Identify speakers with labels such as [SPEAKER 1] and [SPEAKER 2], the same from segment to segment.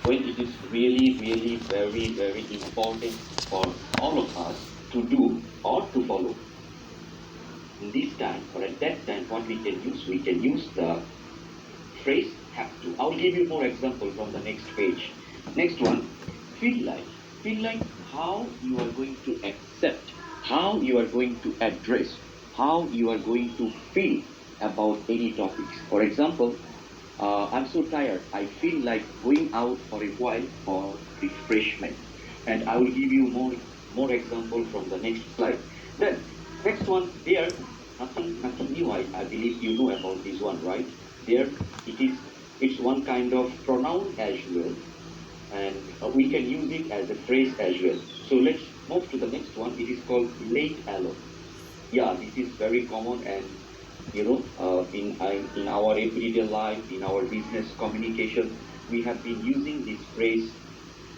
[SPEAKER 1] when it is really very important for all of us to do or to follow. In this time or at that time, what we can use the phrase have to. I'll give you more example from the next page. Next one, feel like. Feel like how you are going to accept, how you are going to address, how you are going to feel about any topics. For example, I'm so tired. I feel like going out for a while for refreshment. And I will give you more example from the next slide. Then next one, there, nothing new. I believe you know about this one, right? There it is, it's one kind of pronoun as well, and we can use it as a phrase as well. So let's move to the next one. It is called late alone. Yeah, this is very common, and in our everyday life, in our business communication, we have been using this phrase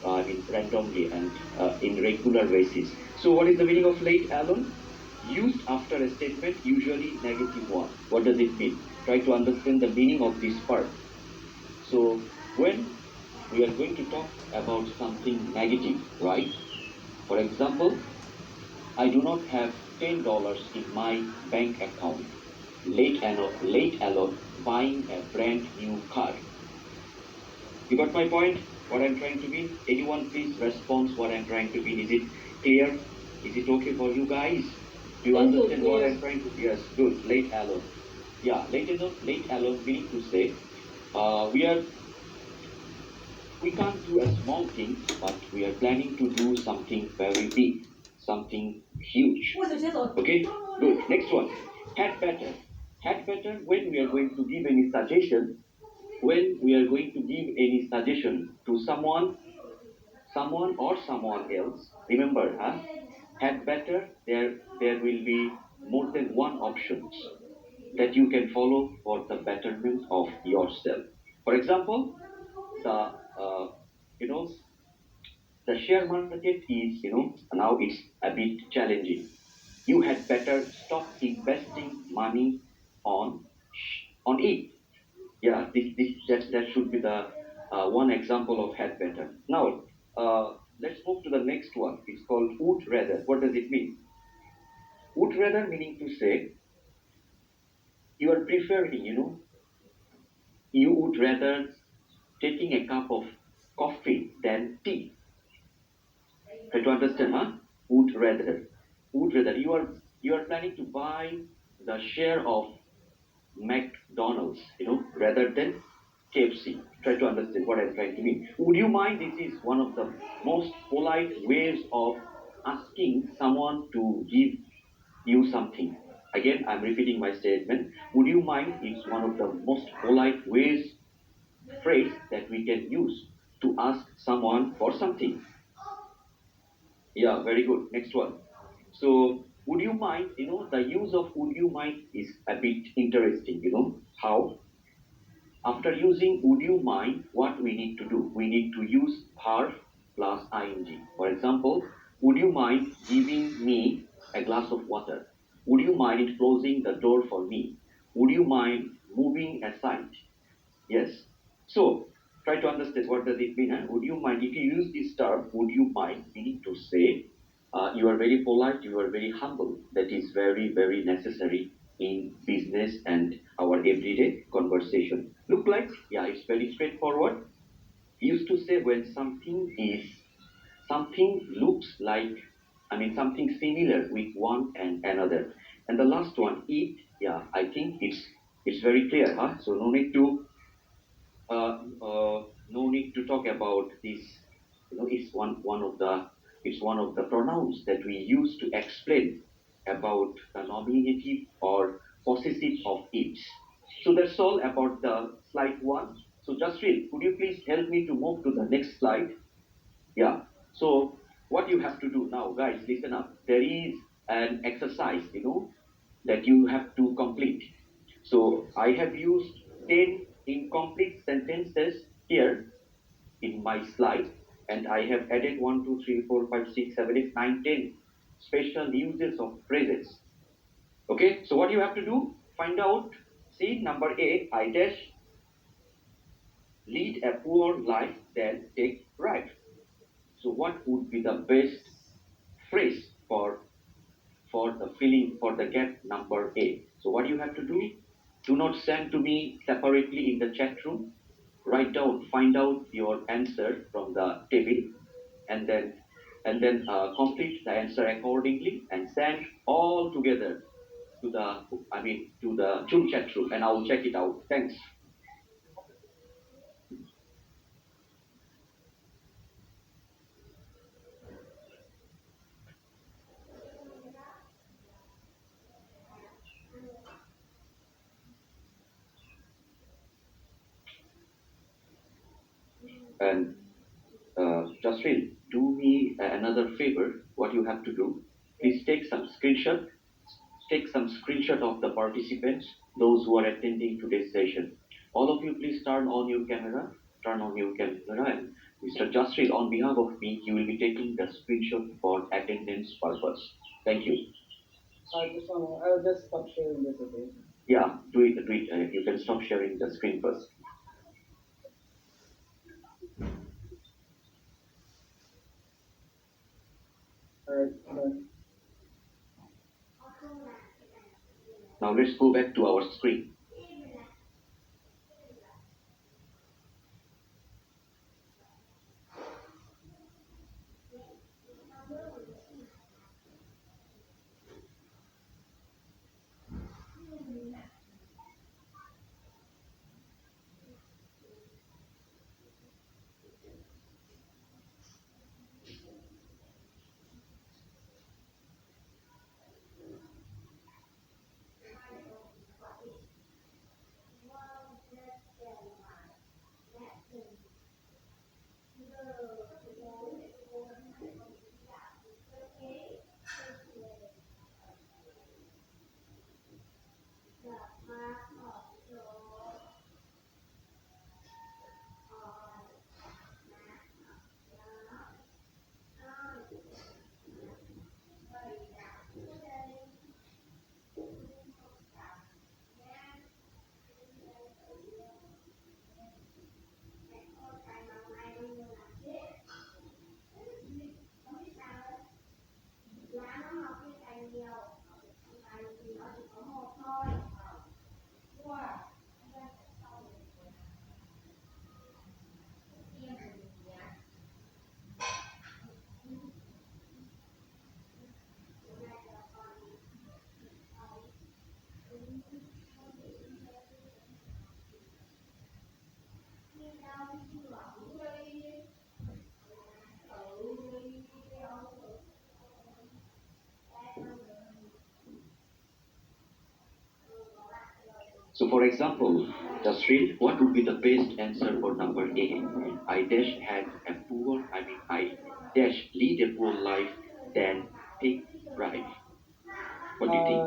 [SPEAKER 1] in randomly and in regular basis. So what is the meaning of late alone? Used after a statement, usually negative one. What does it mean? Try to understand the meaning of this part. So when we are going to talk about something negative, right? For example, I do not have $10 in my bank account. Late alone buying a brand new car. You got my point? What I'm trying to mean? Anyone please respond what I'm trying to mean. Is it clear? Is it okay for you guys? Do you understand what I'm trying to? Yes, good. Late alone. Yeah, late alone meaning to say, we can't do a small thing, but we are planning to do something very big, something huge. Okay, good. Next one, had better. Had better when we are going to give any suggestion, when we are going to give any suggestion to someone or someone else. Remember, had better. There will be more than one options that you can follow for the betterment of yourself. For example, the you know the share market is, now it's a bit challenging. You had better stop investing money on it. Yeah, that should be the one example of had better. Now, let's move to the next one. It's called would rather. What does it mean? Would rather meaning to say you are preferring, you would rather taking a cup of coffee than tea. Try to understand, Would rather. Would rather. You are planning to buy the share of McDonald's, rather than KFC. Try to understand what I'm trying to mean. Would you mind? This is one of the most polite ways of asking someone to give you something. Again, I'm repeating my statement. Would you mind? It's one of the most polite ways, phrase that we can use to ask someone for something. Yeah, very good. Next one. So, would you mind? The use of would you mind is a bit interesting. How? After using would you mind, what we need to do? We need to use verb plus ing. For example, would you mind giving me a glass of water? Would you mind closing the door for me? Would you mind moving aside? Yes. So try to understand what does it mean. Would you mind? If you use this term, would you mind? Meaning to say, you are very polite, you are very humble. That is very necessary in business and our everyday conversation. Look like, yeah, it's very straightforward. Used to say when something looks like, something similar with one and another. And the last one, eat. Yeah, I think it's very clear, So no need to no need to talk about this. It's one of the pronouns that we use to explain about the nominative or possessive of it. So that's all about the slide one. So Jasril, could you please help me to move to the next slide? Yeah. So what you have to do now, guys, listen up. There is an exercise, that you have to complete. So I have used 10 incomplete sentences here in my slide, and I have added 1, 2, 3, 4, 5, 6, 7, 8, 9, 10 special uses of phrases. Okay, so what you have to do, find out, see number A, I dash lead a poor life, then take would be the best phrase for the filling for the gap number A. So what you have to do not send to me separately in the chat room. Write down, find out your answer from the table, and then complete the answer accordingly and send all together to the Zoom chat room, and I will check it out. Thanks. And Jasril, do me another favor. What you have to do, please take some screenshot. Take some screenshot of the participants, those who are attending today's session. All of you, please turn on your camera. Turn on your camera, and Mr. Jasril, on behalf of me, you will be taking the screenshot for attendance purpose. Thank you.
[SPEAKER 2] I'll just stop sharing this, okay?
[SPEAKER 1] Yeah, do it. You can stop sharing the screen first.
[SPEAKER 2] Alright,
[SPEAKER 1] Now let's go back to our screen. So for example, Jasril, what would be the best answer for number A? I dash had a poor, I dash lead a poor life than take bribe. What do you think?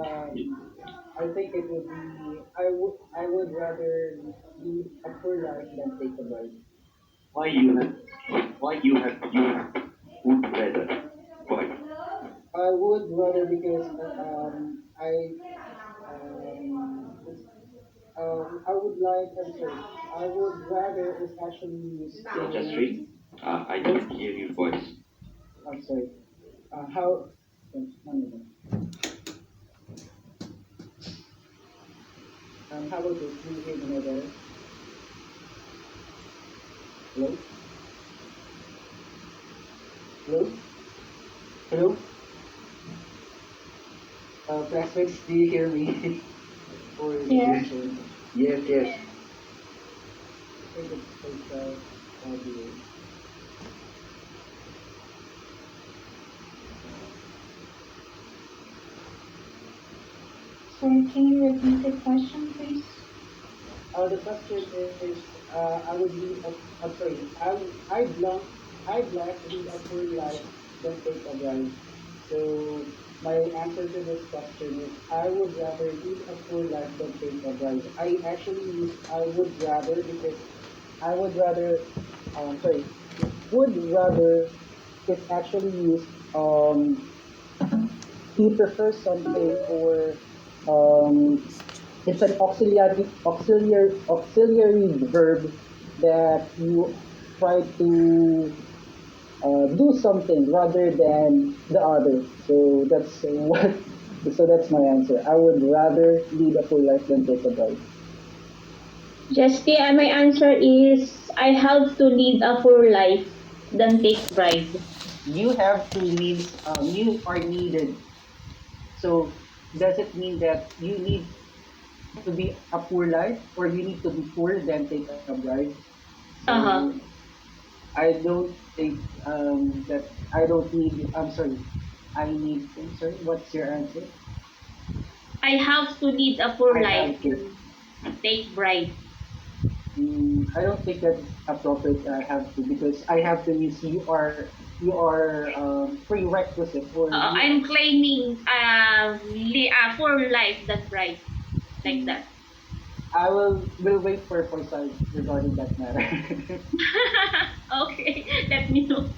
[SPEAKER 2] I think it would be, I would rather lead a poor life than take a bribe.
[SPEAKER 1] Why you would rather? Why?
[SPEAKER 2] I would rather because I would like, I'm sorry, I would rather is actually used
[SPEAKER 1] Jasril, I don't hear your voice.
[SPEAKER 2] I'm sorry, how, one minute. How about this? Do you hear me now better? Hello? Hello? Hello? Classmates, do you hear me? Or
[SPEAKER 3] Yeah.
[SPEAKER 2] Yes, yes. Take a take audio.
[SPEAKER 3] Sorry, can you repeat the question, please?
[SPEAKER 2] The question is, I would lead I'm sorry, I'd like to lead a poor life than take a bribe. So my answer to this question is, I would rather lead a poor life than take a bribe. I actually use I would rather because I would rather, sorry, would rather is actually used, he prefers something or it's an auxiliary verb that you try to do something rather than the other. So that's what. So that's my answer. I would rather lead a full life than take a bribe.
[SPEAKER 3] Justy, my answer is I have to lead a full life than take bribe.
[SPEAKER 2] You have to lead. You are needed. So does it mean that you need to be a poor life, or you need to be poor than take a bribe?
[SPEAKER 3] Uh-huh.
[SPEAKER 2] So I don't think that I don't need. I'm sorry. I need. I'm sorry. What's your answer?
[SPEAKER 3] I have to lead a full
[SPEAKER 2] I
[SPEAKER 3] life
[SPEAKER 2] have to.
[SPEAKER 3] than take bribe.
[SPEAKER 2] I don't think that's appropriate. I have to, because I have to means you are prerequisite, or you.
[SPEAKER 3] I'm claiming a full life than bribe. Like that.
[SPEAKER 2] I will wait for side regarding that matter.
[SPEAKER 3] Okay, let me know.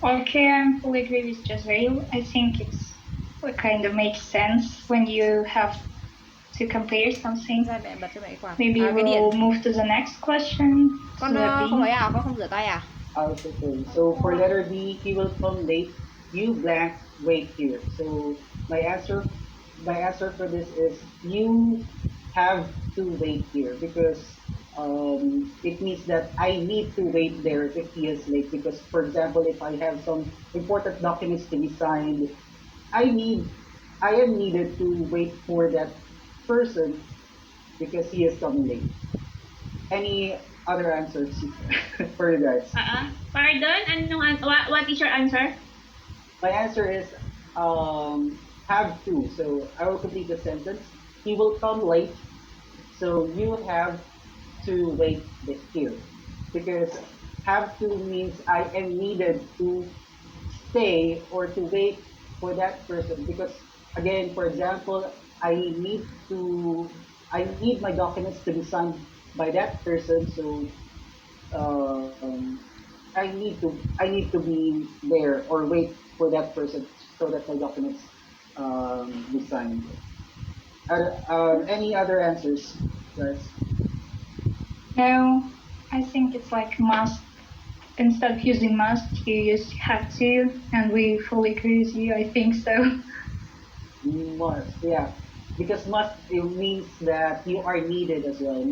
[SPEAKER 4] Okay, I fully agree with Jazrael. I think it kind of makes sense when you have to compare something.
[SPEAKER 5] Ra mẹ bật cho mẹ quạt.
[SPEAKER 4] Maybe
[SPEAKER 5] À, cái điện.
[SPEAKER 4] we'll move to the next question.
[SPEAKER 5] Con
[SPEAKER 4] To the
[SPEAKER 5] không
[SPEAKER 4] B.
[SPEAKER 5] ấy à, con không rửa tay à?
[SPEAKER 2] Okay. So for letter B, he will come late. You blank wait here. So my answer, my answer for this is you have to wait here, because it means that I need to wait there if he is late. Because for example, if I have some important documents to be signed, I need, I am needed to wait for that person because he is coming late. Any other answers for you guys?
[SPEAKER 3] Pardon? What is your answer?
[SPEAKER 2] My answer is have to. So I will complete the sentence. He will come late, so you have to wait here, because have to means I am needed to stay or to wait for that person. Because again, for example, I need my documents to be signed by that person. So I need to be there or wait for that person so that my documents be signed. Any other answers, guys?
[SPEAKER 4] No, I think it's like must. Instead of using must, you use have to, and we fully agree with you. I think so.
[SPEAKER 2] Must, yeah, because must, it means that you are needed as well.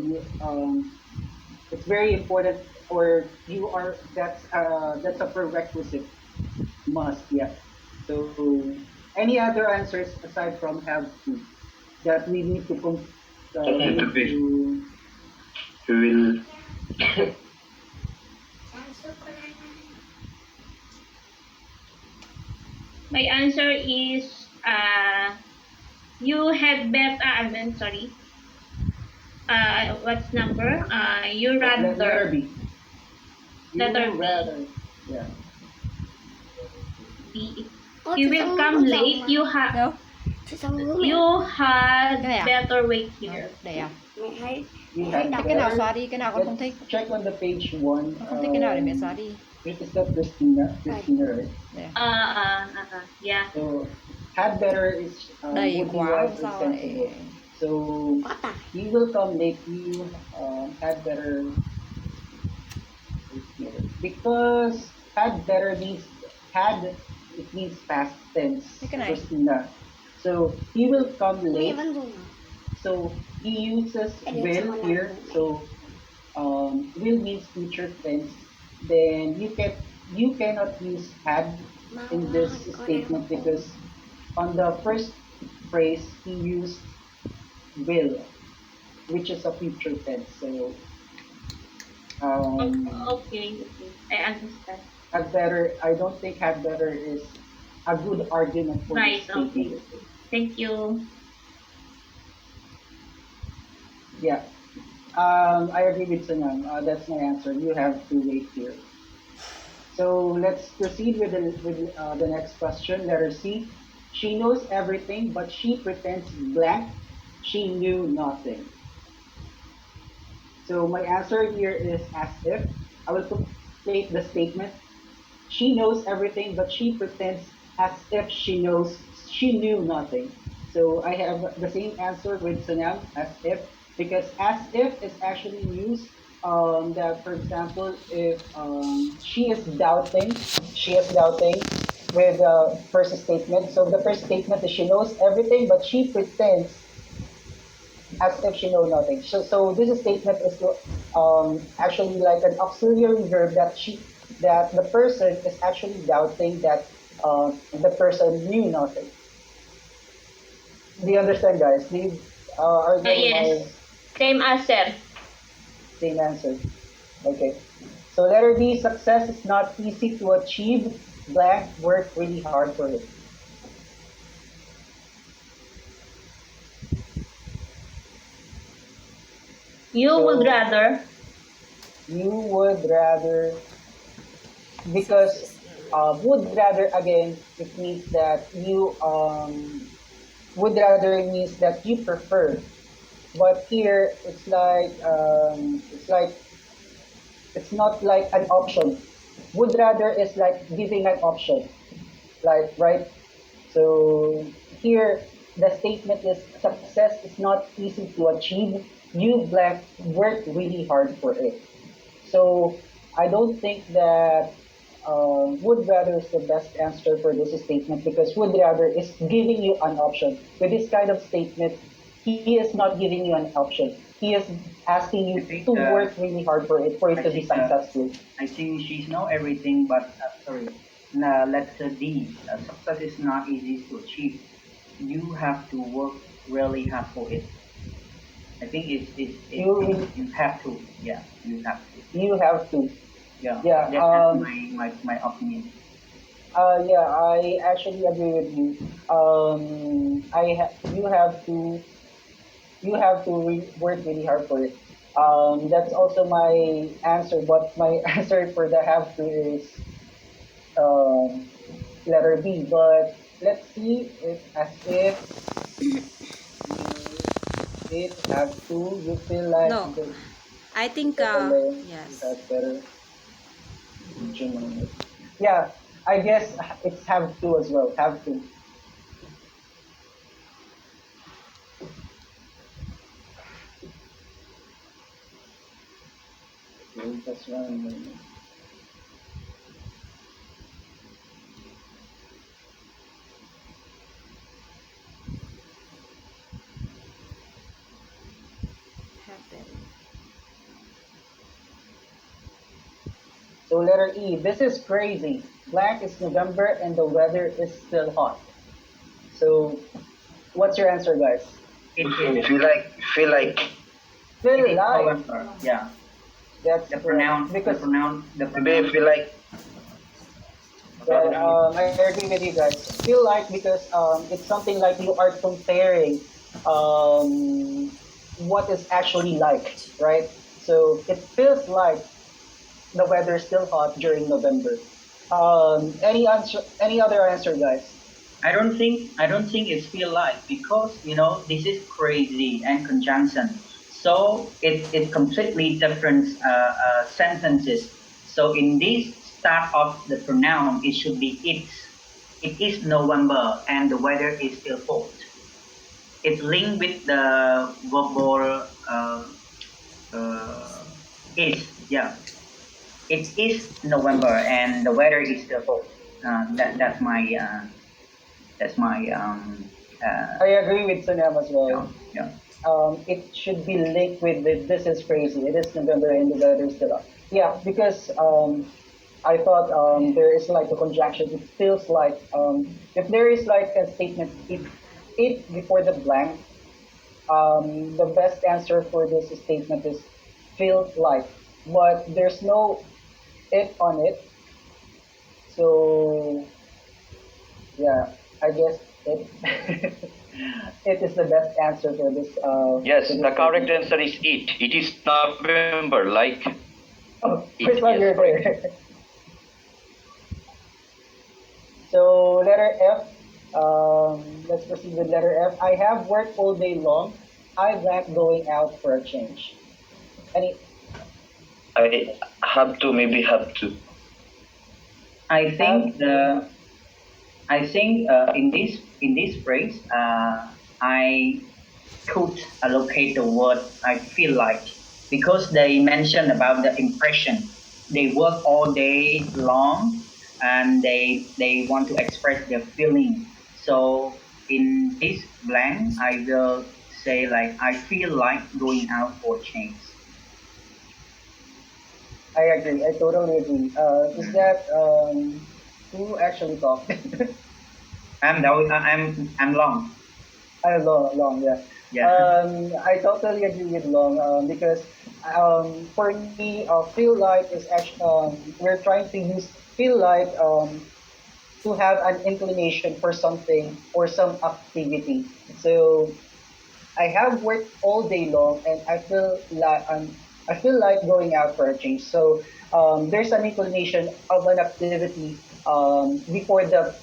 [SPEAKER 2] It's very important, or you are, that's a prerequisite. Must, yeah. So any other answers aside from have to, that we need to we need to.
[SPEAKER 1] We will.
[SPEAKER 3] My answer is you had better. I'm sorry. What's number? You
[SPEAKER 2] Letter
[SPEAKER 3] rather.
[SPEAKER 2] B.
[SPEAKER 3] Letter
[SPEAKER 2] You
[SPEAKER 3] B.
[SPEAKER 2] rather, yeah.
[SPEAKER 3] B. You will come late. You have.
[SPEAKER 5] Đâu?
[SPEAKER 3] You had
[SPEAKER 5] Cái này à?
[SPEAKER 3] better wait here.
[SPEAKER 5] Đây à?
[SPEAKER 2] You
[SPEAKER 5] Thích
[SPEAKER 2] have
[SPEAKER 5] cái nào
[SPEAKER 2] better.
[SPEAKER 5] xóa đi, cái nào con không thích.
[SPEAKER 2] Check on the page one.
[SPEAKER 5] Con không thích cái nào để mẹ xóa đi.
[SPEAKER 2] Is that Christina? Christina, right?
[SPEAKER 5] Đây à?
[SPEAKER 3] Yeah.
[SPEAKER 2] So had better is
[SPEAKER 5] Đầy
[SPEAKER 2] would be
[SPEAKER 5] quá,
[SPEAKER 2] wise and
[SPEAKER 5] sao
[SPEAKER 2] sensible.
[SPEAKER 5] lại...
[SPEAKER 2] So he will come late. You had better, because had better means had, it means past tense.
[SPEAKER 5] Cái này.
[SPEAKER 2] Christina. So he will come late. So he uses will here. So will means future tense. Then you cannot use had in this statement, because on the first phrase he used will, which is a future tense. So
[SPEAKER 3] Okay. I understand.
[SPEAKER 2] had better, I don't think had better is a good argument for
[SPEAKER 3] Right.
[SPEAKER 2] this
[SPEAKER 3] Okay.
[SPEAKER 2] statement.
[SPEAKER 3] Thank you.
[SPEAKER 2] Yeah. I agree with Sanam. That's my answer. You have to wait here. So let's proceed with the next question. Letter C. She knows everything, but she pretends blank. She knew nothing. So my answer here is as if. I will complete the statement. She knows everything, but she pretends as if she knew nothing. So I have the same answer with Sanam, as if. because as if is actually used that for example if she is doubting with the first statement. So the first statement is she knows everything, but she pretends as if she knows nothing. So this statement is actually like an auxiliary verb that the person is actually doubting that the person knew nothing. Do you understand, guys? Do you are getting my
[SPEAKER 3] Yes. Same as sir.
[SPEAKER 2] same answer? Okay. So letter D, success is not easy to achieve. Blank worked really hard for it.
[SPEAKER 3] You would
[SPEAKER 2] So
[SPEAKER 3] rather.
[SPEAKER 2] you would rather, because would rather again it means that you would rather means that you prefer, but here it's not like an option. Would rather is like giving an option, like right. So here the statement is success is not easy to achieve. You blank worked really hard for it. So I don't think that would rather is the best answer for this statement because would rather is giving you an option. With this kind of statement, he is not giving you an option. He is asking
[SPEAKER 6] I
[SPEAKER 2] you
[SPEAKER 6] think
[SPEAKER 2] to work really hard for it
[SPEAKER 6] I
[SPEAKER 2] to be
[SPEAKER 6] think
[SPEAKER 2] successful.
[SPEAKER 6] I think she's know everything, but sorry. Letter D. Success is not easy to achieve. You have to work really hard for it. I think
[SPEAKER 2] You
[SPEAKER 6] you have to. Yeah, you have to.
[SPEAKER 2] you have to.
[SPEAKER 6] Yeah,
[SPEAKER 2] Yeah.
[SPEAKER 6] that's my opinion.
[SPEAKER 2] Yeah. I actually agree with you. You have to work really hard for it. That's also my answer, but my answer for the have to is um, letter B. But let's see it as if it have to. You feel like
[SPEAKER 5] No, I think,
[SPEAKER 2] you
[SPEAKER 5] yes.
[SPEAKER 2] have better. Yeah, I guess it's have to as well. Have to. Okay, that's one.
[SPEAKER 5] Happen.
[SPEAKER 2] So letter E. This is crazy. Blank is November and the weather is still hot. So what's your answer, guys?
[SPEAKER 6] Feel like
[SPEAKER 2] Still
[SPEAKER 6] it is
[SPEAKER 2] alive.
[SPEAKER 6] November. Yeah,
[SPEAKER 2] That's
[SPEAKER 6] the
[SPEAKER 2] correct. Because
[SPEAKER 6] the pronoun feel like
[SPEAKER 2] I agree with you guys. Feel like because it's something like you are comparing um, what is actually like, right? So it feels like the weather is still hot during November. Any answer? Any other answer, guys?
[SPEAKER 6] I don't think it's feel like because this is crazy and conjunction. So it completely different sentences. So in this start of the pronoun, it should be it's. It is November and the weather is still hot. It's linked with the verbal uh, is. Yeah, it is November and the weather is still hot. That's my
[SPEAKER 2] I agree with Sunam as
[SPEAKER 6] yeah,
[SPEAKER 2] well.
[SPEAKER 6] yeah.
[SPEAKER 2] It should be linked with this is crazy. It is November and the weather is still up. Yeah, because I thought there is like a conjunction. It feels like if there is like a statement, if it before the blank, the best answer for this statement is feels like, but there's no it on it. So yeah, I guess it it is the best answer for this.
[SPEAKER 1] Yes,
[SPEAKER 2] for this
[SPEAKER 1] the correct
[SPEAKER 2] statement.
[SPEAKER 1] answer is it. It is November, like
[SPEAKER 2] Oh,
[SPEAKER 1] it.
[SPEAKER 2] first one
[SPEAKER 1] Yes,
[SPEAKER 2] you're
[SPEAKER 1] correct.
[SPEAKER 2] there. So letter F. Let's proceed with letter F. I have worked all day long. I like going out for a change. Any?
[SPEAKER 1] I have to, maybe have to.
[SPEAKER 6] I
[SPEAKER 2] Have
[SPEAKER 6] think in this phrase, I could allocate the word I feel like, because they mentioned about the impression. They work all day long and they want to express their feeling. So in this blank, I will say like I feel like going out for change.
[SPEAKER 7] I agree. I totally agree. Is that who actually talked?
[SPEAKER 6] I'm long.
[SPEAKER 7] Long, long, yeah.
[SPEAKER 6] Yeah.
[SPEAKER 7] I totally agree with Long because for me, feel like is actually we're trying to use feel like to have an inclination for something or some activity. So I have worked all day long, and I feel like going out for a change. So there's an inclination of an activity before the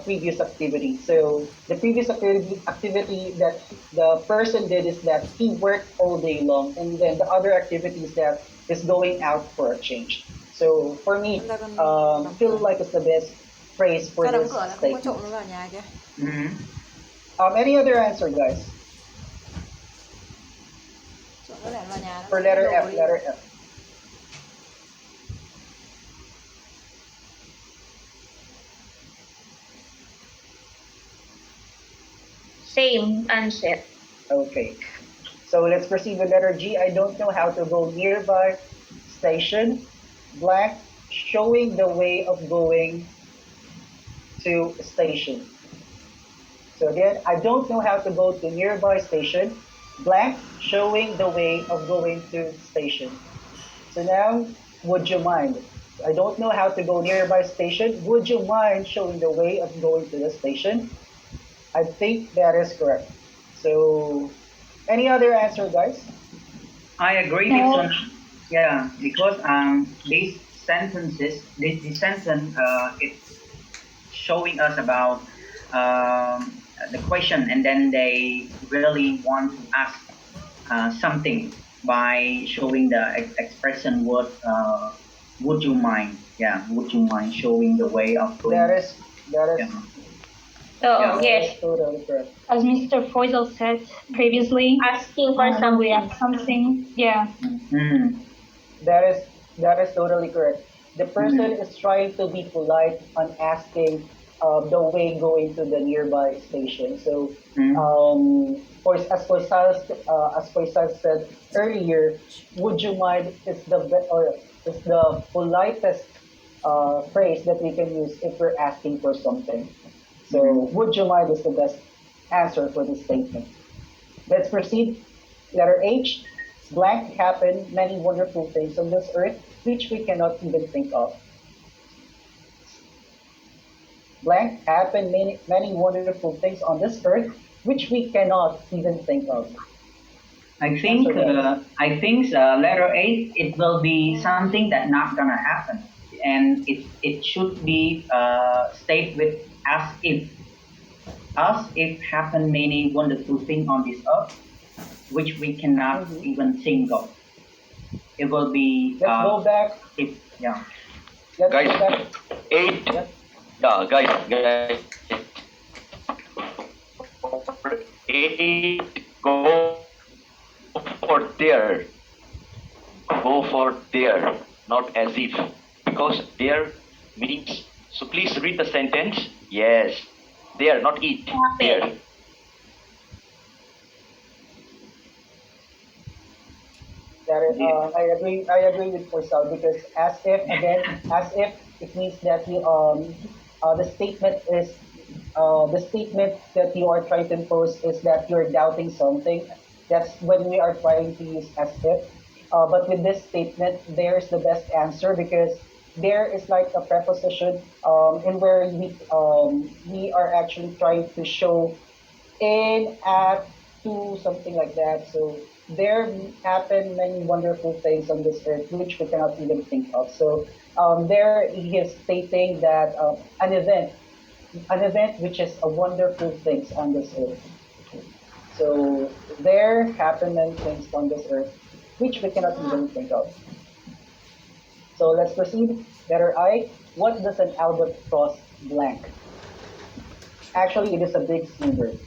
[SPEAKER 7] previous activity. So the previous activity that the person did is that he worked all day long, and then the other activities that is going out for a change. So for me, feel like it's the best phrase for
[SPEAKER 5] Sao đóng
[SPEAKER 7] this
[SPEAKER 5] cửa là không có
[SPEAKER 7] statement.
[SPEAKER 5] trộm nó vào nhà kia?
[SPEAKER 6] Mhm.
[SPEAKER 7] Any other answer, guys?
[SPEAKER 5] Trộm nó lẻn vào nhà nó
[SPEAKER 7] For
[SPEAKER 5] lấy
[SPEAKER 7] letter
[SPEAKER 5] đồ
[SPEAKER 7] F,
[SPEAKER 5] đi.
[SPEAKER 7] letter F.
[SPEAKER 3] Same answer.
[SPEAKER 7] Okay. So let's proceed with letter G. I don't know how to go nearby station. Blank, showing the way of going to station. So again, I don't know how to go to nearby station. Blank, showing the way of going to station. So now, would you mind? I don't know how to go nearby station. Would you mind showing the way of going to the station? I think that is correct. So, any other answer, guys?
[SPEAKER 6] I agree this one. Yeah, because these sentences, this sentence, it's showing us about the question, and then they really want to ask something by showing the expression word. Would you mind? Yeah, would you mind showing the way of going?
[SPEAKER 7] That is
[SPEAKER 6] Yeah.
[SPEAKER 3] So,
[SPEAKER 6] Yeah.
[SPEAKER 3] yes,
[SPEAKER 7] totally correct.
[SPEAKER 4] As Mr. Foisal said previously,
[SPEAKER 3] asking for something.
[SPEAKER 4] something, yeah.
[SPEAKER 6] Mm.
[SPEAKER 7] That is totally correct. The person is trying to be polite on asking the way going to the nearby station. So, as Faisal said earlier, would you mind is is the politest phrase that we can use if we're asking for something. So, would you mind is the best answer for this statement. Let's proceed. Letter H. Blank happen many wonderful things on this earth which we cannot even think of. Blank happen many wonderful things on this earth which we cannot even think of.
[SPEAKER 6] I think letter A, it will be something that not gonna happen, and it should be state with as if happen many wonderful things on this earth which we cannot even think of. It will be
[SPEAKER 7] Let's go back.
[SPEAKER 6] Yeah.
[SPEAKER 7] Let's
[SPEAKER 1] Guys,
[SPEAKER 7] go back.
[SPEAKER 1] 8.
[SPEAKER 7] Yep.
[SPEAKER 1] Yeah, guys. 8. Go for there. Go for there, not as if. Because there means. So please read the sentence. Yes. There, not it. There.
[SPEAKER 7] That is, I agree with Faisal because as if it means that the statement that you are trying to impose is that you're doubting something. That's when we are trying to use as if. But with this statement, there's the best answer because there is like a preposition in where we are actually trying to show in, at, to, something like that. So there happen many wonderful things on this earth which we cannot even think of. So there he is stating that an event which is a wonderful things on this earth. So there happen many things on this earth which we cannot even think of. So let's proceed. Letter I. What does an albatross blank? Actually, it is a big seabird.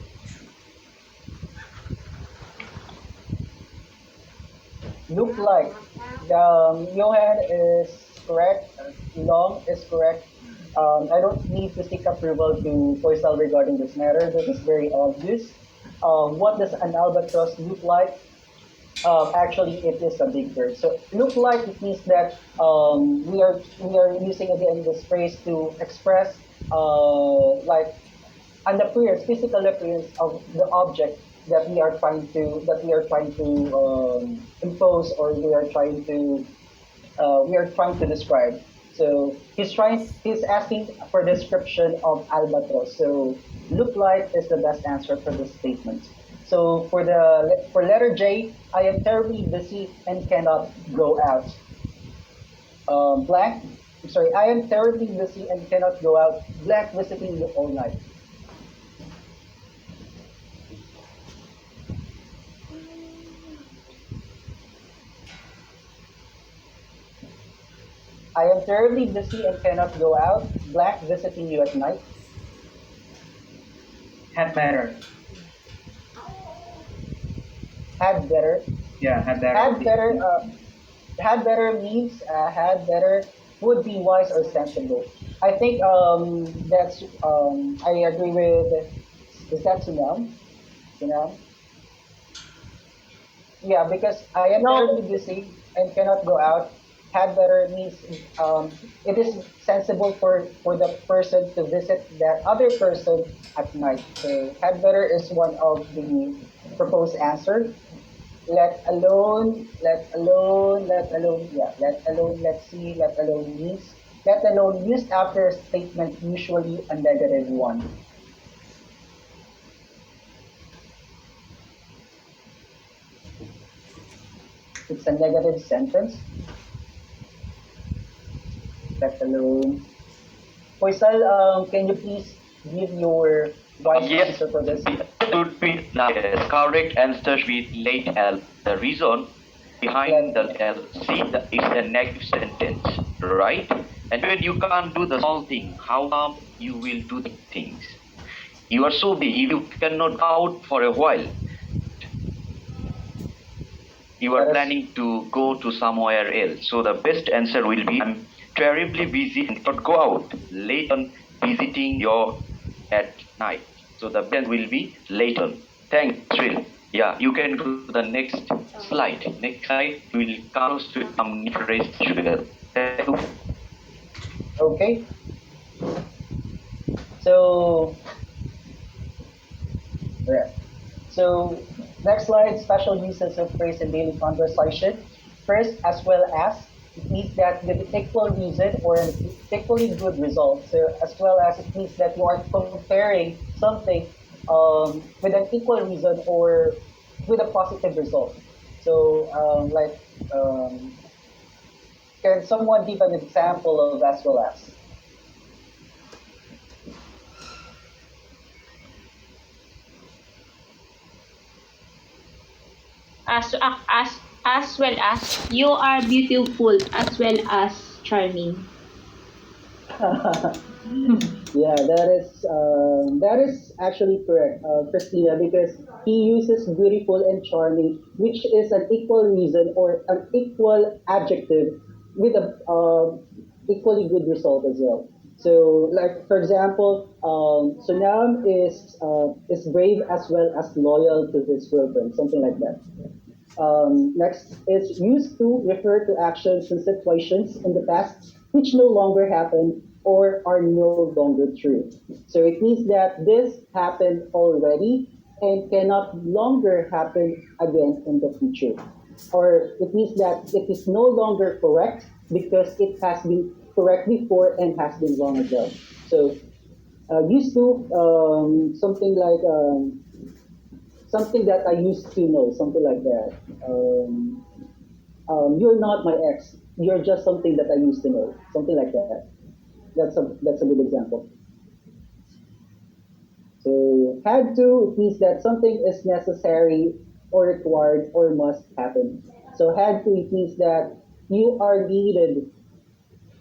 [SPEAKER 7] Look like. Johan is correct. Long is correct. I don't need to seek approval to Faisal regarding this matter. This is very obvious. What does an albatross look like? Actually, it is a big bird. So look like it means that we are using again this phrase to express like an appearance, physical appearance of the object that we are trying to impose, or we are trying to describe. So he's asking for description of albatross. So look like is the best answer for this statement. So for letter J, I am terribly busy and cannot go out. Blank. I'm sorry, I am terribly busy and cannot go out. Blank visiting you all night. I am terribly busy and cannot go out. Blank visiting you at night.
[SPEAKER 6] Had better.
[SPEAKER 7] Had better.
[SPEAKER 6] Yeah, had better.
[SPEAKER 7] Had better means had better would be wise or sensible. I think I agree with, is that Sunam? Sunam? Yeah, because I am
[SPEAKER 3] No.
[SPEAKER 7] terribly busy and cannot go out. Had better means it is sensible for the person to visit that other person at night. So had better is one of the proposed answer. Let alone, let's see, let alone means, let alone used after a statement, usually a negative one. It's a negative sentence. Let alone. Faisal, can you please give your wise
[SPEAKER 1] Yes.
[SPEAKER 7] answer for this?
[SPEAKER 1] Should be yes. Correct answer should be late L. The reason behind the L, see, is a negative sentence, right? And when you can't do the small thing, how come you will do the things? You are so busy, you cannot go out for a while. You are
[SPEAKER 7] That is-
[SPEAKER 1] planning to go to somewhere else. So the best answer will be, I'm terribly busy and cannot go out. Late on visiting your at night. So the best will be late on. Thanks, Sril. Yeah, you can go to the next slide. Next slide will come to some phrase sugar. Thank you.
[SPEAKER 7] Okay. So, yeah. So, next slide, special uses of phrase in daily conversation. First, as well as, it means that with equal reason or an equally good result. So, as well as, it means that you are comparing something with an equal reason or with a positive result. So, can someone give an example of as well as?
[SPEAKER 3] As well as you are beautiful as well as charming.
[SPEAKER 7] Yeah, that is actually correct, Christina, because he uses beautiful and charming, which is an equal reason or an equal adjective with a equally good result as well. So, like for example, Sunam is brave as well as loyal to his girlfriend, something like that. Next is used to refer to actions and situations in the past which no longer happen or are no longer true. So it means that this happened already and cannot longer happen again in the future. Or it means that it is no longer correct because it has been correct before and has been long ago. So used to something that I used to know, something like that. You're not my ex. You're just something that I used to know, something like that. That's a good example. So had to, it means that something is necessary or required or must happen. So had to, it means that you are needed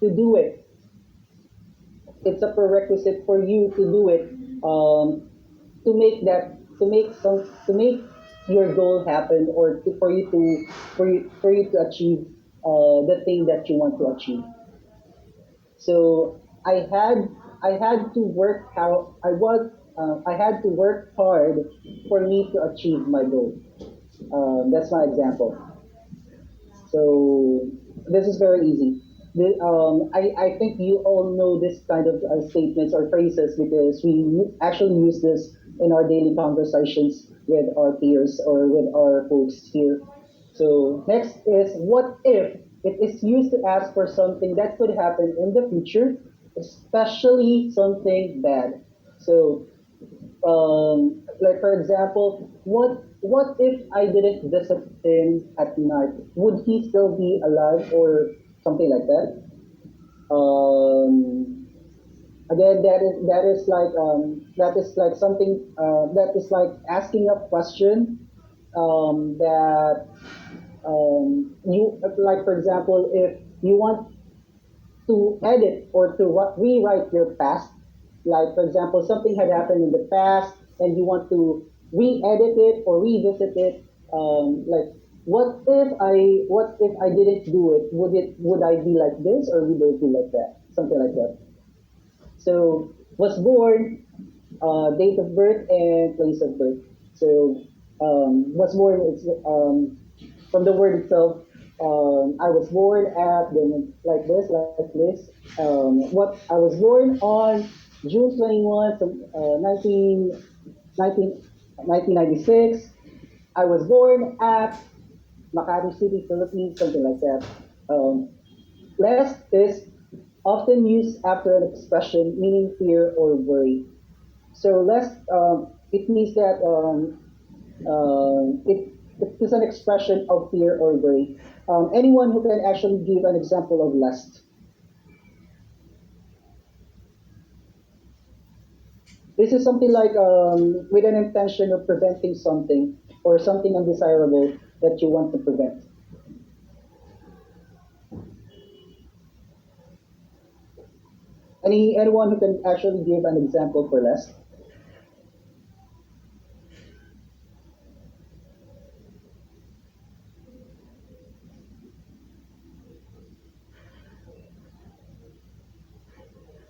[SPEAKER 7] to do it. It's a prerequisite for you to do it. To make your goal happen, or for you to achieve the thing that you want to achieve. So I had to work how I had to work hard for me to achieve my goal. That's my example. So this is very easy. I think you all know this kind of statements or phrases because we actually use this in our daily conversations with our peers or with our folks here. So next is what if it is used to ask for something that could happen in the future, especially something bad. So like for example, what if I didn't visit him at night? Would he still be alive or something like that? Again, that is like something that is like asking a question that you like for example, if you want to edit or to rewrite your past. Like, for example, something had happened in the past and you want to re-edit it or revisit it. Like, what if I didn't do it? Would I be like this or would I be like that? Something like that. So, was born, date of birth and place of birth. So, was born. It's from the word itself, I was born at then like this. What I was born on June 21, 19, 1996. I was born at Makati City, Philippines, something like that. Lest is often used after an expression meaning fear or worry. So lest it means that it is an expression of fear or worry. Anyone who can actually give an example of lust. This is something like with an intention of preventing something or something undesirable that you want to prevent. Anyone who can actually give an example for lust?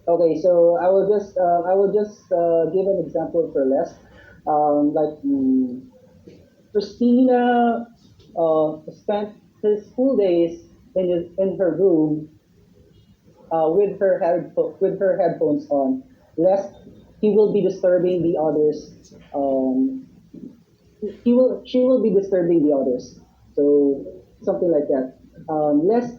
[SPEAKER 7] Okay, so I will just give an example for less. Like Christina spent his school days in her room with her headphones on, lest he will be disturbing the others. She will be disturbing the others. So something like that. Lest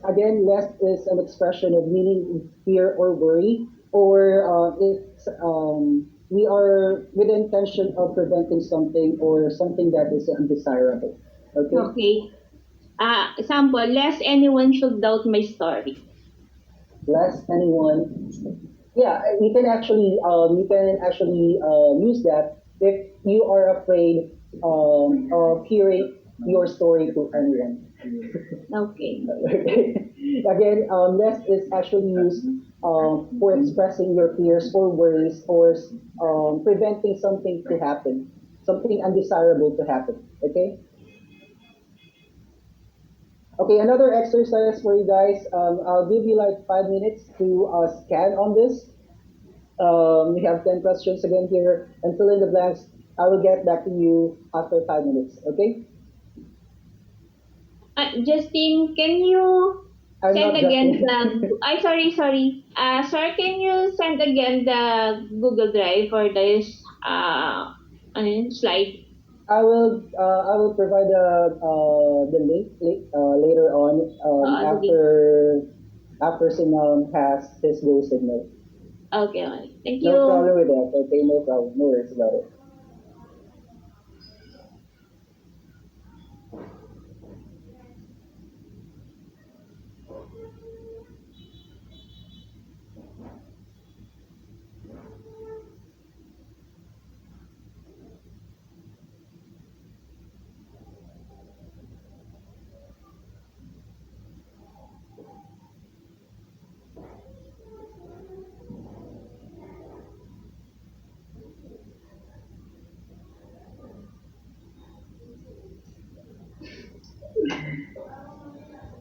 [SPEAKER 7] is an expression of meaning fear or worry, or it's we are with the intention of preventing something or something that is undesirable. Okay.
[SPEAKER 3] Okay. Example, lest anyone should doubt my story.
[SPEAKER 7] Lest anyone, yeah, you can actually use that if you are afraid of hearing your story to anyone.
[SPEAKER 3] Okay.
[SPEAKER 7] Again, less is actually used for expressing your fears or worries or preventing something to happen, something undesirable to happen. Okay. Okay, another exercise for you guys. I'll give you like 5 minutes to scan on this. We have 10 questions again here and fill in the blanks. I will get back to you after 5 minutes. Okay.
[SPEAKER 3] Justin, can you
[SPEAKER 7] I'm
[SPEAKER 3] send
[SPEAKER 7] not
[SPEAKER 3] again
[SPEAKER 7] Justin.
[SPEAKER 3] the? I sorry. Sir, can you send again the Google Drive for this slide?
[SPEAKER 7] I will provide the link later on
[SPEAKER 3] The
[SPEAKER 7] after Sinam has his go signal.
[SPEAKER 3] Okay, okay. Thank
[SPEAKER 7] No
[SPEAKER 3] you.
[SPEAKER 7] problem with that. Okay, no problem. No worries about it.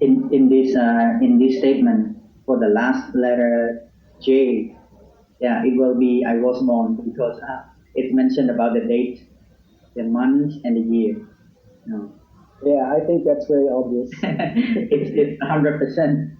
[SPEAKER 6] in this statement for the last letter J, yeah, it will be I was born because it's mentioned about the date, the month, and the year. No,
[SPEAKER 2] Yeah, I think that's very obvious.
[SPEAKER 6] it's 100%.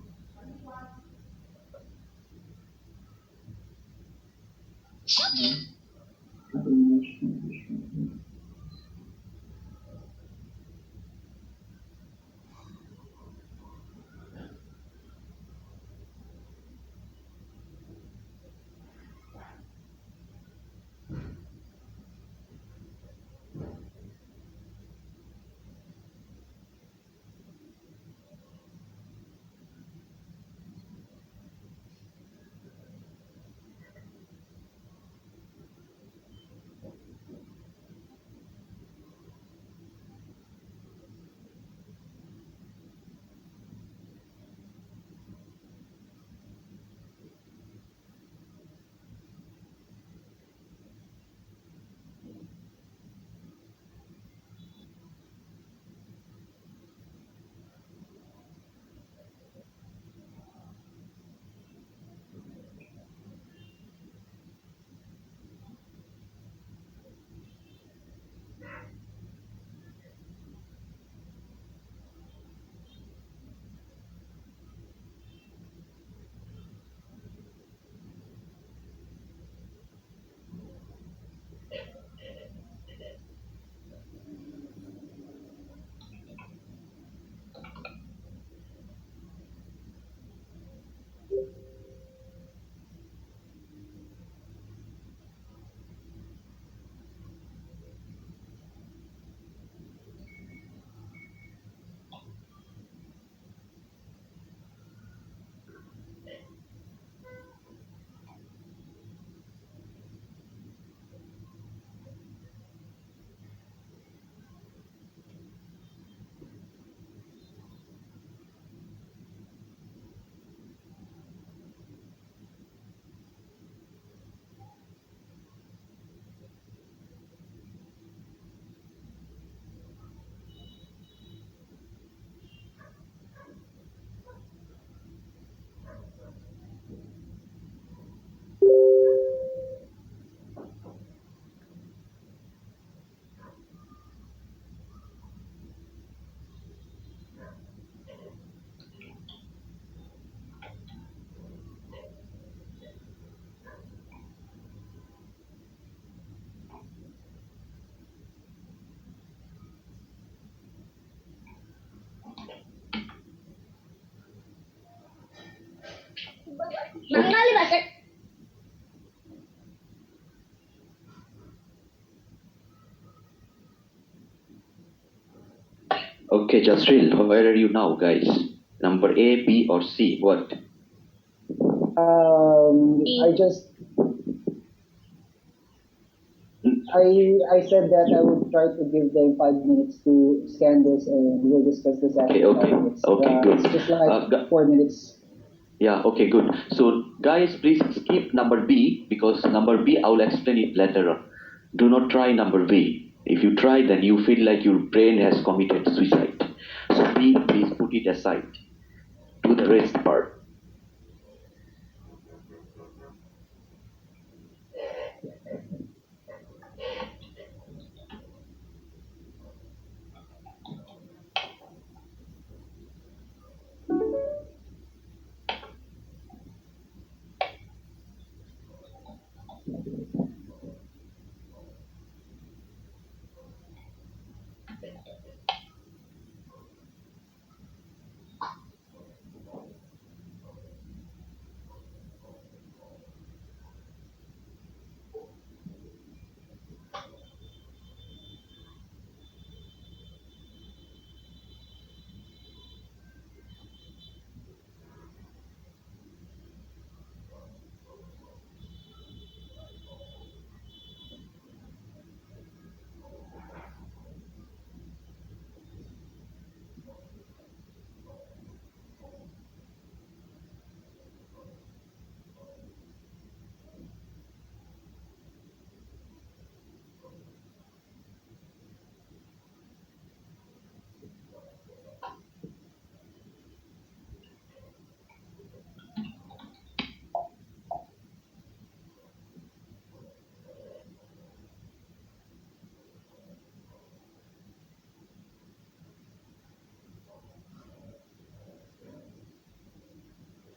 [SPEAKER 1] Okay, Jasril, where are you now, guys? Number A, B, or C? What?
[SPEAKER 2] I just I said that I would try to give them 5 minutes to scan this, and we'll discuss this after
[SPEAKER 1] Okay, okay,
[SPEAKER 2] 5 minutes.
[SPEAKER 1] okay, good.
[SPEAKER 2] It's just like 4 minutes.
[SPEAKER 1] Yeah, okay, good. So, guys, please skip number B because number B, I will explain it later on. Do not try number B. If you try, then you feel like your brain has committed suicide. So, B, please put it aside. Do the rest part.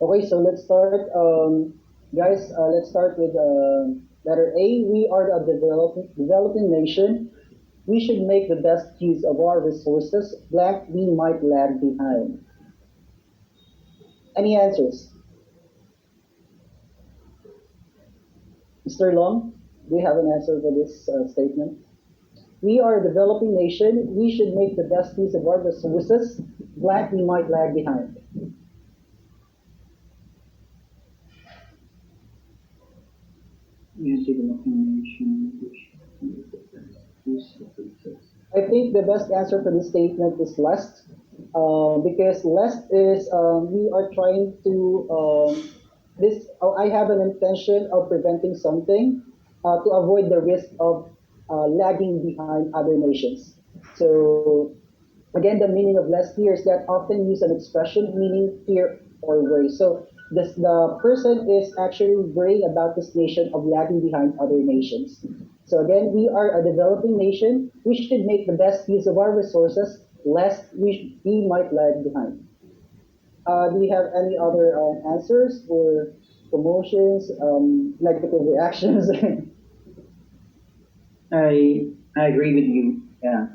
[SPEAKER 2] Okay, so let's start, guys. Let's start with letter A. We are a developing nation. We should make the best use of our resources. Blank, we might lag behind. Any answers? Mr. Long, do you have an answer for this statement? We are a developing nation. We should make the best use of our resources. Blank, we might lag behind. I think the best answer for this statement is lest, because lest is we are trying to this. I have an intention of preventing something to avoid the risk of lagging behind other nations. So again, the meaning of lest here is that often use an expression meaning fear or worry. So the person is actually worrying about this nation of lagging behind other nations. So again, we are a developing nation. We should make the best use of our resources, lest we might lag behind. Do you have any other answers for promotions, negative reactions?
[SPEAKER 6] I agree with you. Yeah,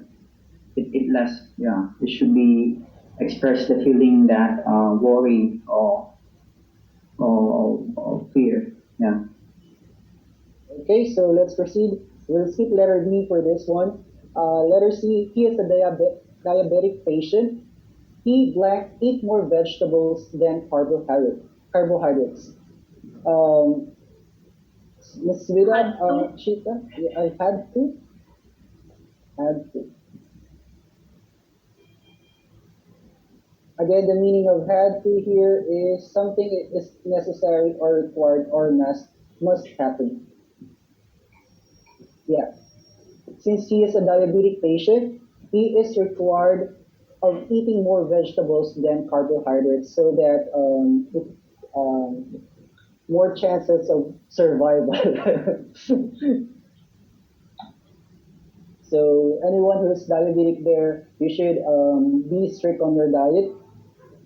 [SPEAKER 6] it less. Yeah, it should be express the feeling that worry or fear. Yeah.
[SPEAKER 2] Okay, so let's proceed. We'll skip letter D for this one. Letter C, he is a diabetic patient. He blank eat more vegetables than carbohydrates. Um, Ms. Vida, Shita, yeah, I had to. Had to. Again, the meaning of had to here is something is necessary or required or must happen. Yeah. Since he is a diabetic patient, he is required of eating more vegetables than carbohydrates so that more chances of survival. So anyone who is diabetic there, you should be strict on your diet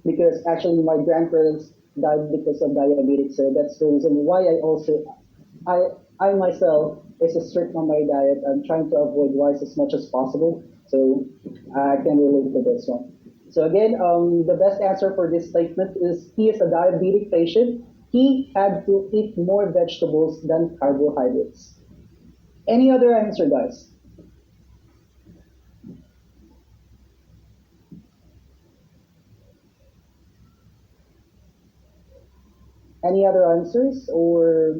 [SPEAKER 2] because actually my grandparents died because of diabetes. So that's the reason why I I myself is strict on my diet. I'm trying to avoid rice as much as possible. So I can relate to this one. So again, the best answer for this statement is he is a diabetic patient. He had to eat more vegetables than carbohydrates. Any other answer, guys? Any other answers, or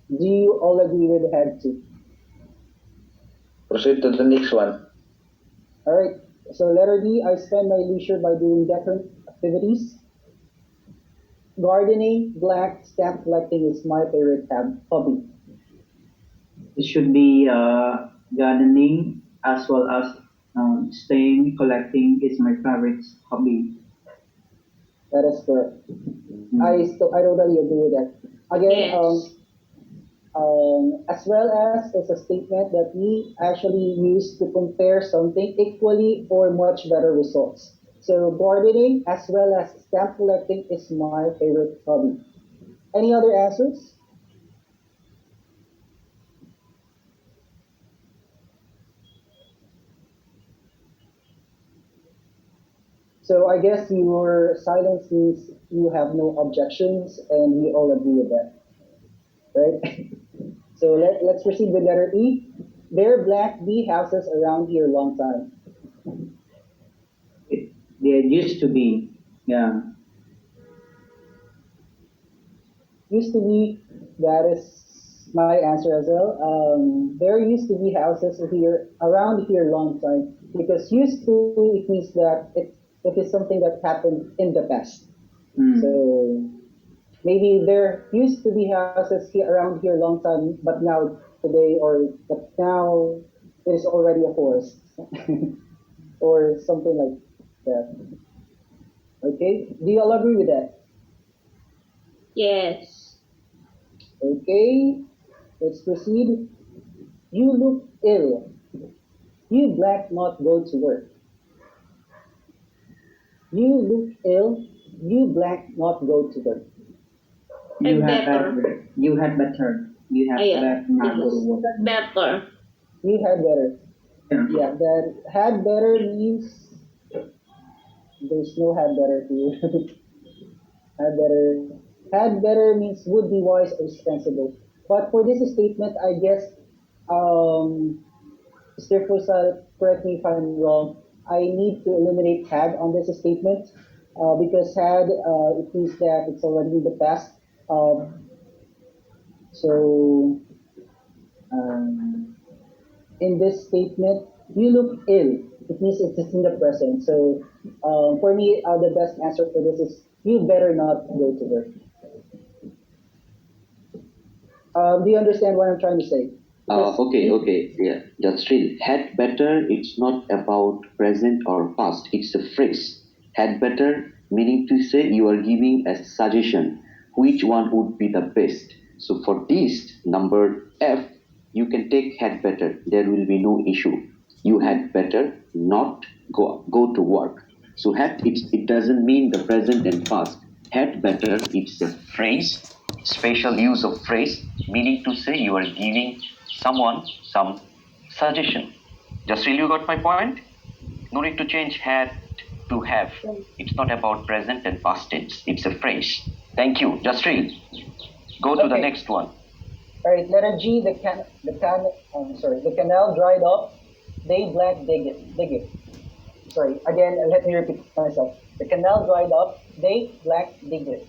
[SPEAKER 2] do you all agree with had to?
[SPEAKER 1] Proceed to the next one.
[SPEAKER 2] All right. So letter D, I spend my leisure by doing different activities. Gardening, black, stamp collecting is my favorite hobby.
[SPEAKER 6] It should be gardening as well as staying collecting is my favorite hobby.
[SPEAKER 2] That is correct.
[SPEAKER 6] Mm.
[SPEAKER 2] I totally agree with that. Again,
[SPEAKER 3] Yes.
[SPEAKER 2] as well as it's a statement that we actually use to compare something equally or much better results. So gardening as well as stamp collecting is my favorite hobby. Any other answers? So I guess your silence means you have no objections and we all agree with that, right? So let's proceed with letter E. There black bee houses around here long time.
[SPEAKER 6] There used to be, yeah.
[SPEAKER 2] Used to be, that is my answer as well. There used to be houses here around here long time because used to it means that it is something that happened in the past.
[SPEAKER 6] Mm.
[SPEAKER 2] So maybe there used to be houses here around here long time, but now but now it is already a forest or something like that. Okay, do you all agree with that?
[SPEAKER 3] Yes.
[SPEAKER 2] Okay, let's proceed. You look ill. You black not go to work. You look ill. you blank not go to work.
[SPEAKER 6] You
[SPEAKER 3] Had
[SPEAKER 6] had
[SPEAKER 3] better.
[SPEAKER 6] better. You had better. You had
[SPEAKER 3] Yeah.
[SPEAKER 6] better not go to work.
[SPEAKER 3] Better.
[SPEAKER 2] You had better.
[SPEAKER 6] Yeah.
[SPEAKER 2] Yeah, that had better means there's no had better here. had better. Had better means would be wise or sensible. But for this statement, I guess, Mr. Fusal, correct me if I'm wrong. I need to eliminate had on this statement because had it means that it's already in the past. So um, in this statement, you look ill. It means it's in the present. So for me, the best answer for this is you better not go to work. Do you understand what I'm trying to say? Because
[SPEAKER 1] Okay, yeah. Jasril, had better, it's not about present or past, it's a phrase. Had better, meaning to say you are giving a suggestion, which one would be the best. So for this, number F, you can take had better, there will be no issue. You had better not go to work. So had, it doesn't mean the present and past. Had better, it's a phrase, special use of phrase, meaning to say you are giving someone some suggestion. Jasril, you got my point? No need to change had to have. It's not about present and past tense. It's a phrase. Thank you. Jasril, go to the
[SPEAKER 7] Okay.
[SPEAKER 1] next one.
[SPEAKER 7] All right, letter G. The canal dried up. They blank dig it. Sorry, again, let me repeat myself. The canal dried up. They blank dig it.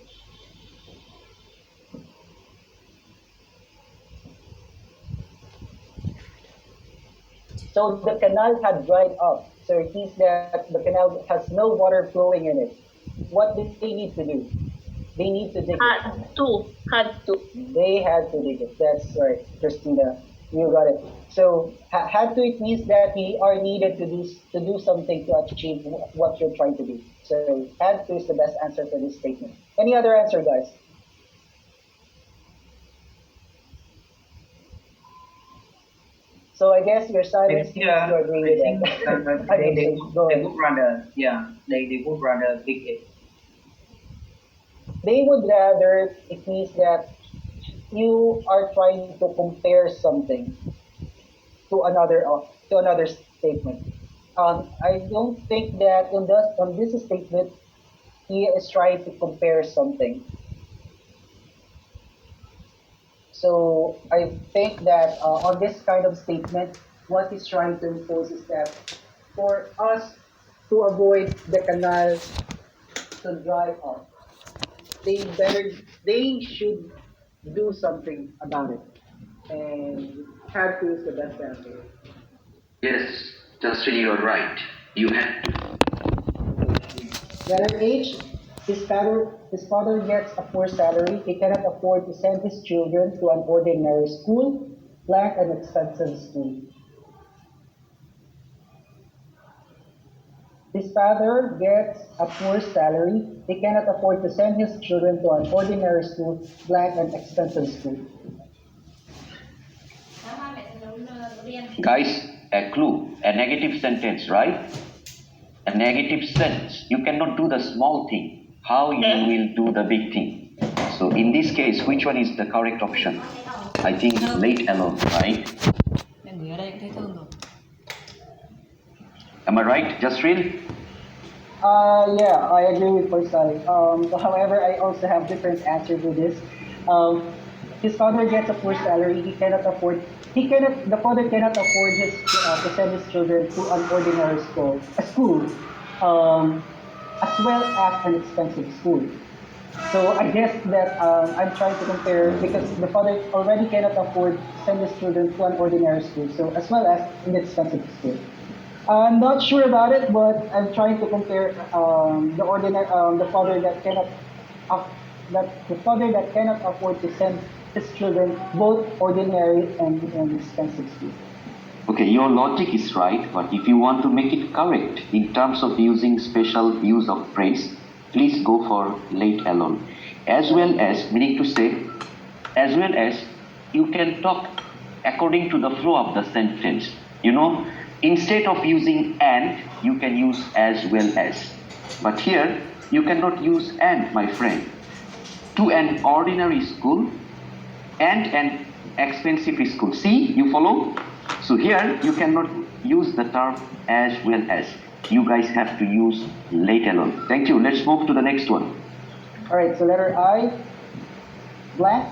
[SPEAKER 7] So the canal had dried up. So it means that the canal has no water flowing in it. What did they need to do? They need to dig it.
[SPEAKER 3] Had to.
[SPEAKER 7] They had to dig it. That's right, Christina. You got it. So had to, it means that we are needed to do something to achieve what you're trying to do. So had to is the best answer for this statement. Any other answer, guys? So I guess your silence means
[SPEAKER 6] Yeah,
[SPEAKER 7] you agree
[SPEAKER 6] I
[SPEAKER 7] with
[SPEAKER 6] think
[SPEAKER 7] that. I
[SPEAKER 6] they,
[SPEAKER 7] think so. Go
[SPEAKER 6] they
[SPEAKER 7] ahead.
[SPEAKER 6] would rather, yeah, they would rather pick it.
[SPEAKER 7] They would rather, it means that you are trying to compare something to another statement. I don't think that on this statement he is trying to compare something. So I think that on this kind of statement, what he's trying to impose is that for us to avoid the canal to dry up, they should do something about it. And had to is the best answer.
[SPEAKER 1] Yes, Jasril, you are right. You had to.
[SPEAKER 7] Letter H, his father gets a poor salary. He cannot afford to send his children to an ordinary school, blank an expensive school. His father gets a poor salary. He cannot afford to send his children to an ordinary school, blank an expensive school.
[SPEAKER 1] Guys, a clue, a negative sentence, right? A negative sentence. You cannot do the small thing. How you will do the big thing? So in this case, which one is the correct option? I think late alone, right? Am I right, Jasril?
[SPEAKER 7] Yeah, I agree with Faisal. However, I also have different answer to this. His father gets a poor salary. The father cannot afford to send his children to an ordinary school, as well as an expensive school. So I guess that I'm trying to compare because the father already cannot afford to send his children to an ordinary school, so as well as an expensive school. I'm not sure about it, but I'm trying to compare the father that cannot afford to send his children both ordinary and expensive schools.
[SPEAKER 1] Okay, your logic is right, but if you want to make it correct in terms of using special use of phrase, please go for late alone. As well as, meaning to say, as well as you can talk according to the flow of the sentence. You know, instead of using and, you can use as well as. But here, you cannot use and, my friend. To an ordinary school and an expensive school. See, you follow? So here you cannot use the term as well as. You guys have to use let alone. Thank you. Let's move to the next one.
[SPEAKER 7] All right, so letter I, blank.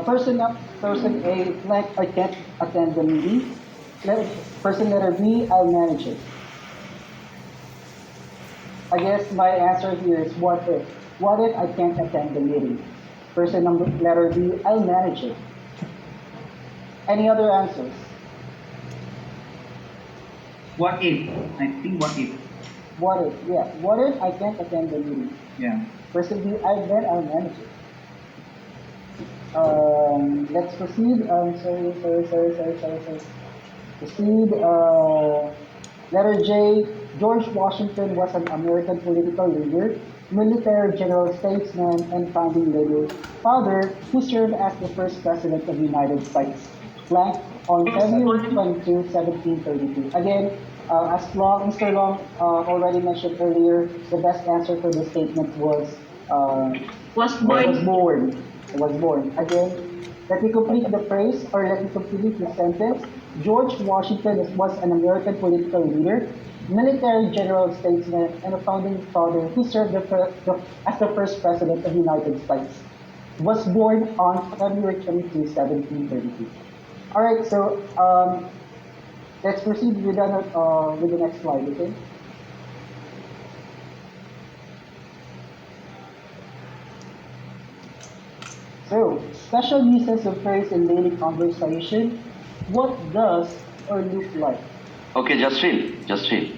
[SPEAKER 7] Person A, blank, I can't attend the meeting. Letter B, I'll manage it. I guess my answer here is what if. What if I can't attend the meeting? Letter B, I'll manage it. Any other answers?
[SPEAKER 6] What if? I think what if.
[SPEAKER 7] What if? Yeah. What if I can't attend the meeting?
[SPEAKER 6] Yeah.
[SPEAKER 7] Person B, I'll manage it. Let's proceed. Sorry. Proceed. Letter J, George Washington was an American political leader, military general, statesman, and founding father who served as the first president of the United States. Blank on February 22, 1732. Again, Mr. Long already mentioned earlier, the best answer for this statement was born. Again, let me complete the phrase, or let me complete the sentence. George Washington was an American political leader, military general, statesman, and a founding father who served as the first president of the United States. Was born on February 22, 1732. All right, so let's proceed with the next slide, okay? So, special uses of phrase in daily conversation. What does or look like?
[SPEAKER 1] Okay, Jaswin.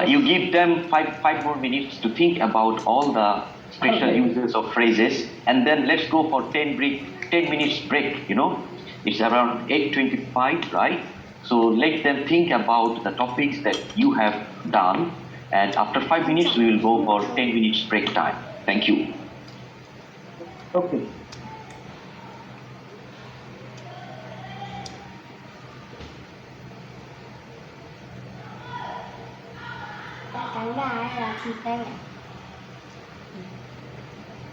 [SPEAKER 1] You give them five more minutes to think about all the special uses of phrases, and then let's go for 10 minutes break. It's around 8:25, right? So let them think about the topics that you have done, and after 5 minutes we will go for 10 minutes break time. Thank you.
[SPEAKER 7] Okay.
[SPEAKER 8] Trứng gà hay là thịt đây này?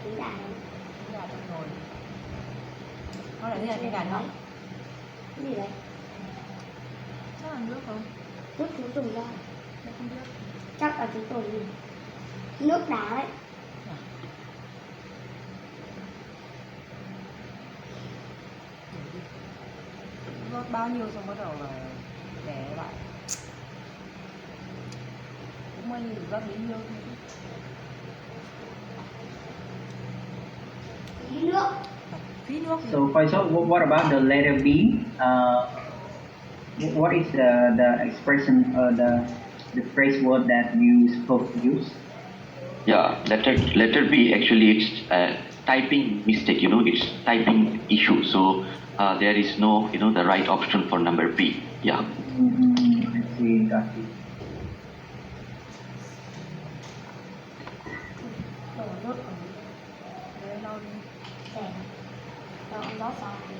[SPEAKER 8] Trứng gà này.
[SPEAKER 5] Trứng gà trong nồi. Có là trứng gà nóng.
[SPEAKER 8] Cái gì đấy?
[SPEAKER 5] Chắc là nước không?
[SPEAKER 8] Nước chú dùng ra.
[SPEAKER 5] Nước không biết.
[SPEAKER 8] Chắc là chú dùng gì? Nước đá đấy.
[SPEAKER 5] Rót bao nhiêu xong bắt đầu là để lại. Cũng bao nhiêu rót bấy nhiêu thôi.
[SPEAKER 8] Phí nước.
[SPEAKER 5] Phí nước.
[SPEAKER 6] So for example, what about the letter B? What is the expression or the phrase word that you supposed to use?
[SPEAKER 1] Yeah, letter B, actually it's typing mistake, it's typing issue. So there is no, the right option for number B. Yeah.
[SPEAKER 6] I see, got it.
[SPEAKER 8] Đổ nước ở đấy lau đi. Rẻ. Rồi ông rót xong thì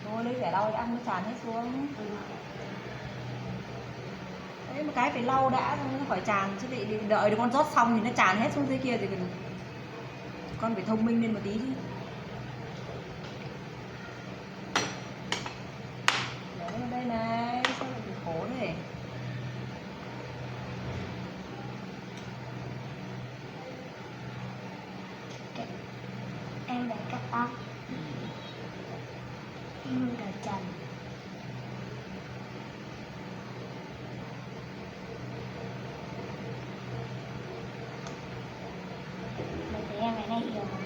[SPEAKER 5] Thôi lấy rẻ lau để ăn nó tràn hết xuống. Đấy, một cái phải lau đã xong nó khỏi tràn, chứ bị đợi được con rót xong thì nó tràn hết xuống dưới kia thì con phải thông minh lên một tí chứ. Đấy, ở đây này, sao lại bị khổ thế?
[SPEAKER 8] em để cắt tóc. Để trần. Mày thấy em cái này yêu không?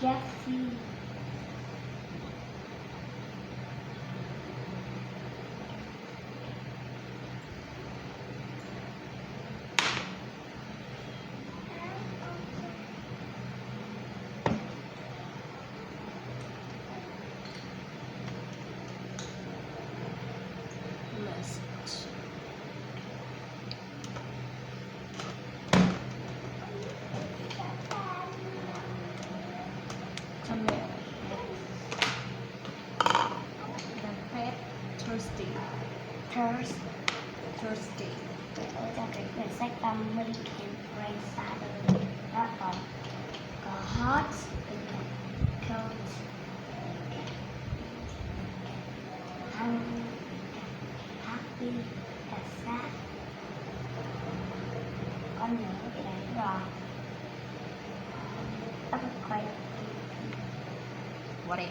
[SPEAKER 8] Cassie.
[SPEAKER 5] Trong mẹ đang fat, thirsty, thirsty.
[SPEAKER 8] quyển sách 30 can pray sadder, not all. Có hot, cold, hungry, happy, sad. Con nhớ cái đấy rồi. Earthquake.
[SPEAKER 5] What else?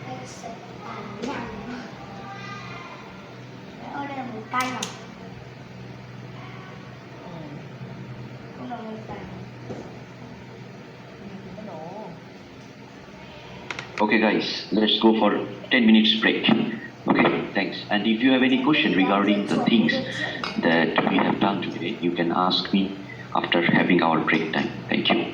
[SPEAKER 8] Cái sự tàn nhẫn. Ở đây là mùi cay à? Không là mùi tàn.
[SPEAKER 5] Cái đồ.
[SPEAKER 1] Okay, guys, let's go for 10 minutes break. Okay, thanks. And if you have any question regarding the things that we have done today, you can ask me after having our break time. Thank you.